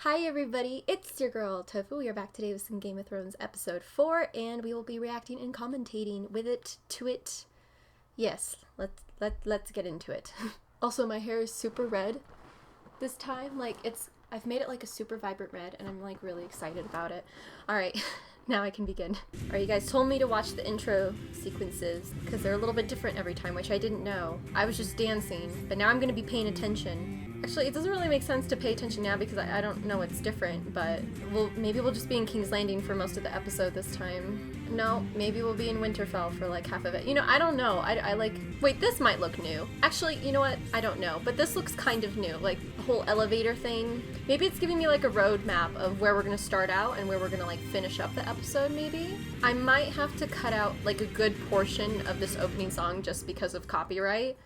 Hi everybody, it's your girl Tofu. We are back today with some Game of Thrones episode 4, and we will be reacting and commentating with it to it. Yes, let's get into it. Also, my hair is super red this time. Like I've made it like a super vibrant red, and I'm like really excited about it. All right, now I can begin. All right, you guys told me to watch the intro sequences because they're a little bit different every time, which I didn't know. I was just dancing, but now I'm gonna be paying attention. Actually, it doesn't really make sense to pay attention now because I don't know what's different, but maybe we'll just be in King's Landing for most of the episode this time. No, maybe we'll be in Winterfell for like half of it. You know, I don't know. I like, wait, this might look new. Actually, you know what? I don't know, but this looks kind of new. Like the whole elevator thing. Maybe it's giving me like a roadmap of where we're gonna start out and where we're gonna like finish up the episode maybe. I might have to cut out like a good portion of this opening song just because of copyright,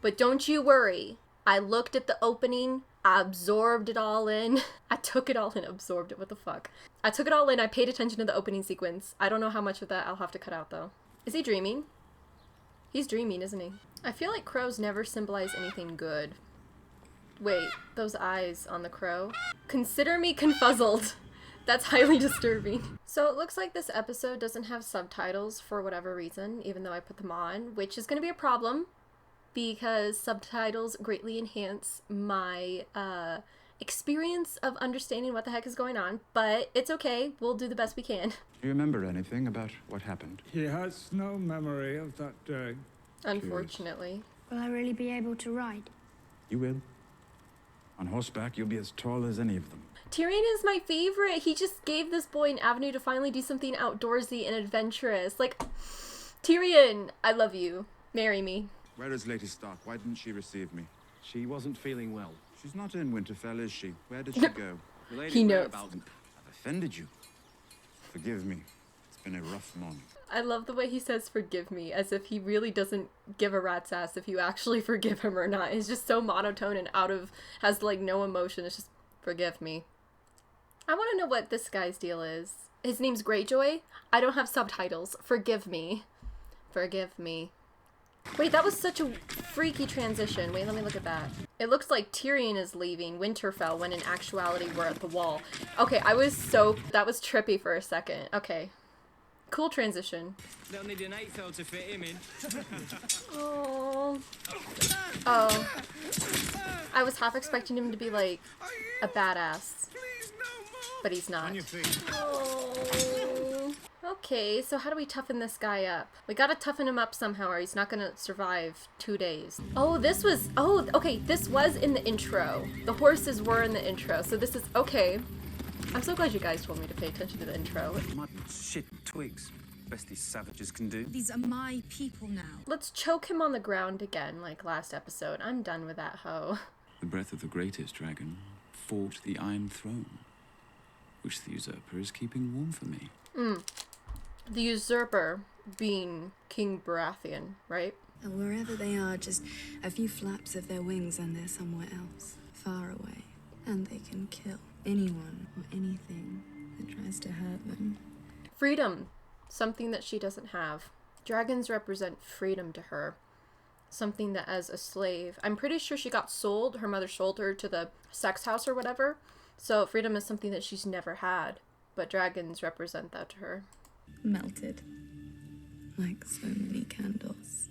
but don't you worry. I looked at the opening, I absorbed it all in. I took it all in, absorbed it, what the fuck. I took it all in, I paid attention to the opening sequence. I don't know how much of that I'll have to cut out though. Is he dreaming? He's dreaming, isn't he? I feel like crows never symbolize anything good. Wait, those eyes on the crow? Consider me confuzzled. That's highly disturbing. So it looks like this episode doesn't have subtitles for whatever reason, even though I put them on, which is gonna be a problem, because subtitles greatly enhance my experience of understanding what the heck is going on, but it's okay, we'll do the best we can. Do you remember anything about what happened? He has no memory of that day. Unfortunately. Will I really be able to ride? You will. On horseback, you'll be as tall as any of them. Tyrion is my favorite. He just gave this boy an avenue to finally do something outdoorsy and adventurous. Like, Tyrion, I love you. Marry me. Where is Lady Stark? Why didn't she receive me? She wasn't feeling well. She's not in Winterfell, is she? Where did she go? He knows. I've offended you. Forgive me. It's been a rough morning. I love the way he says forgive me, as if he really doesn't give a rat's ass if you actually forgive him or not. It's just so monotone and has like no emotion. It's just forgive me. I want to know what this guy's deal is. His name's Greyjoy. I don't have subtitles. Forgive me. Forgive me. Wait, that was such a freaky transition. Wait, let me look at that. It looks like Tyrion is leaving Winterfell when in actuality we're at the wall. Okay, that was trippy for a second. Okay. Cool transition. They'll need an 8-fell to fit him in. Oh. Oh. I was half expecting him to be like a badass. But he's not. Oh. Okay, so how do we toughen this guy up? We gotta toughen him up somehow or he's not gonna survive 2 days. Oh, this was in the intro. The horses were in the intro, so this is, okay. I'm so glad you guys told me to pay attention to the intro. Mud and shit twigs. Best these savages can do. These are my people now. Let's choke him on the ground again, like last episode. I'm done with that hoe. The breath of the greatest dragon fought the Iron Throne, which the usurper is keeping warm for me. The usurper being King Baratheon, right? And wherever they are, just a few flaps of their wings and they're somewhere else, far away. And they can kill anyone or anything that tries to hurt them. Freedom. Something that she doesn't have. Dragons represent freedom to her. Something that as a slave, I'm pretty sure she got sold. Her mother sold her to the sex house or whatever. So freedom is something that she's never had. But dragons represent that to her. Melted. Like so many candles.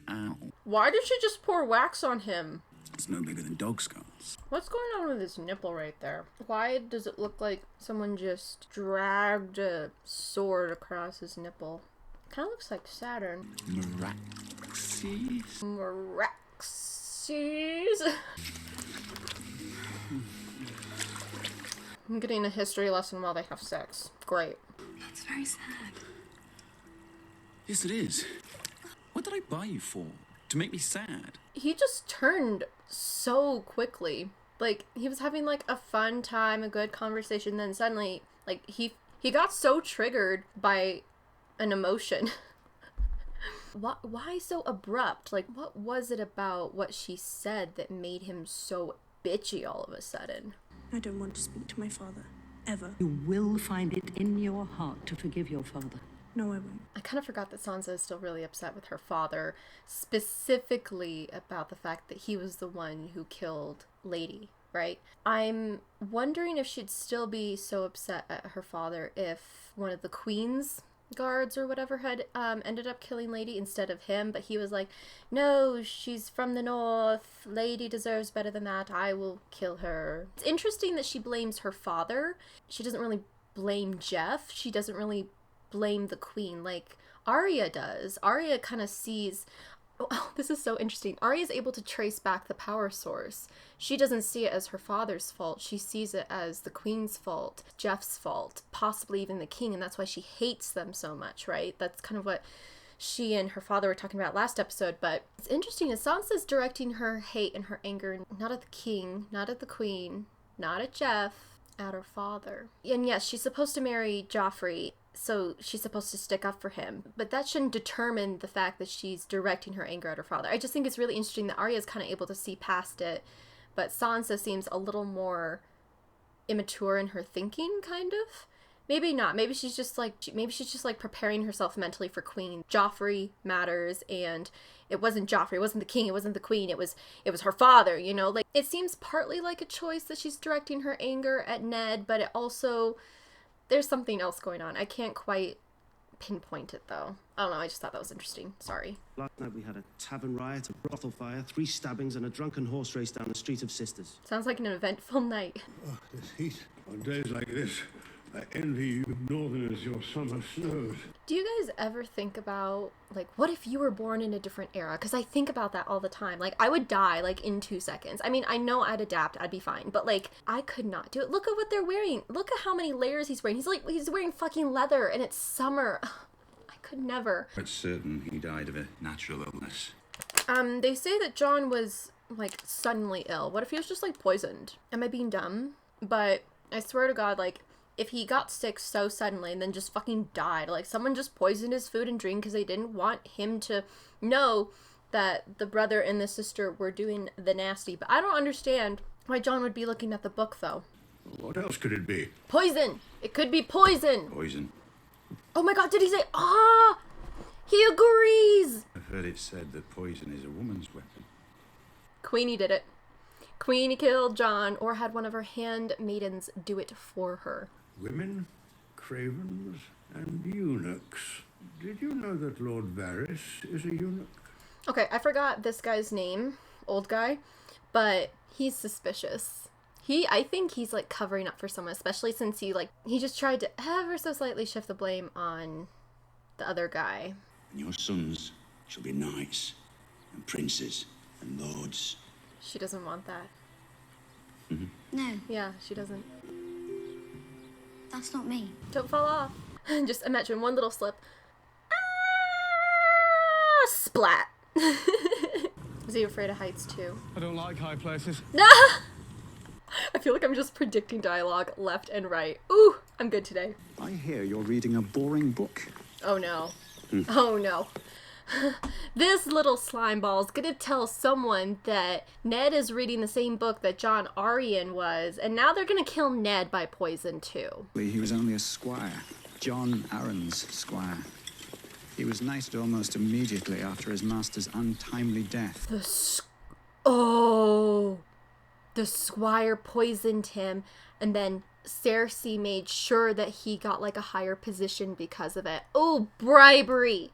Ow. Why did she just pour wax on him? It's no bigger than dog skulls. What's going on with his nipple right there? Why does it look like someone just dragged a sword across his nipple? Kind of looks like Saturn. Meraxes? Meraxes. I'm getting a history lesson while they have sex. Great. That's very sad. Yes, it is. What did I buy you for? To make me sad? He just turned so quickly. Like, he was having like a fun time, a good conversation, then suddenly, like, he got so triggered by an emotion. Why so abrupt? Like, what was it about what she said that made him so bitchy all of a sudden? I don't want to speak to my father. Ever. You will find it in your heart to forgive your father. No, I won't. I kind of forgot that Sansa is still really upset with her father, specifically about the fact that he was the one who killed Lady. right? I'm wondering if she'd still be so upset at her father if one of the queen's guards or whatever had ended up killing Lady instead of him, but he was like, no, she's from the north, Lady deserves better than that, I will kill her. It's interesting that she blames her father. She doesn't really blame Jeff. She doesn't really blame the queen like Arya does. Arya kind of sees, oh, this is so interesting. Arya is able to trace back the power source. She doesn't see it as her father's fault. She sees it as the queen's fault, Jeff's fault, possibly even the king, and that's why she hates them so much, right? That's kind of what she and her father were talking about last episode. But it's interesting is Sansa's directing her hate and her anger not at the king, not at the queen, not at Jeff, at her father. And yes, she's supposed to marry Joffrey, so she's supposed to stick up for him, but that shouldn't determine the fact that she's directing her anger at her father. I just think it's really interesting that Arya is kind of able to see past it, but Sansa seems a little more immature in her thinking, kind of. Maybe not. Maybe she's just like preparing herself mentally for Queen. Joffrey matters, and it wasn't Joffrey, it wasn't the king, it wasn't the queen, it was her father, you know? Like, it seems partly like a choice that she's directing her anger at Ned, but it also, there's something else going on. I can't quite pinpoint it, though. I don't know, I just thought that was interesting. Sorry. Last night we had a tavern riot, a brothel fire, 3 stabbings, and a drunken horse race down the Street of Sisters. Sounds like an eventful night. Oh, this heat. On days like this, I envy you northerners your summer snows. Do you guys ever think about, like, what if you were born in a different era? Because I think about that all the time. Like, I would die, like, in 2 seconds. I mean, I know I'd adapt, I'd be fine. But, like, I could not do it. Look at what they're wearing. Look at how many layers he's wearing. He's wearing fucking leather, and it's summer. I could never. It's certain he died of a natural illness. They say that Jon was, like, suddenly ill. What if he was just, like, poisoned? Am I being dumb? But I swear to God, like, if he got sick so suddenly and then just fucking died, like someone just poisoned his food and drink because they didn't want him to know that the brother and the sister were doing the nasty. But I don't understand why Jon would be looking at the book, though. What else could it be? Poison! It could be poison! Poison. Oh my God, did he say, ah! He agrees! I've heard it said that poison is a woman's weapon. Queenie did it. Queenie killed Jon, or had one of her handmaidens do it for her. Women, cravens, and eunuchs. Did you know that Lord Varys is a eunuch? Okay, I forgot this guy's name, old guy, but he's suspicious. I think he's, like, covering up for someone, especially since he just tried to ever so slightly shift the blame on the other guy. And your sons shall be knights, and princes, and lords. She doesn't want that. Mm-hmm. No, Yeah, she doesn't. that's not me. Don't fall off. Just imagine one little slip. Ah, splat. Is he afraid of heights too? I don't like high places. I feel like I'm just predicting dialogue left and right. Ooh, I'm good today. I hear you're reading a boring book. Oh no. Oh no. This little slime ball's gonna tell someone that Ned is reading the same book that Jon Arryn was, and now they're gonna kill Ned by poison too. He was only a squire. Jon Arryn's squire. He was knighted almost immediately after his master's untimely death. The squire poisoned him, and then Cersei made sure that he got, like, a higher position because of it. Oh, bribery!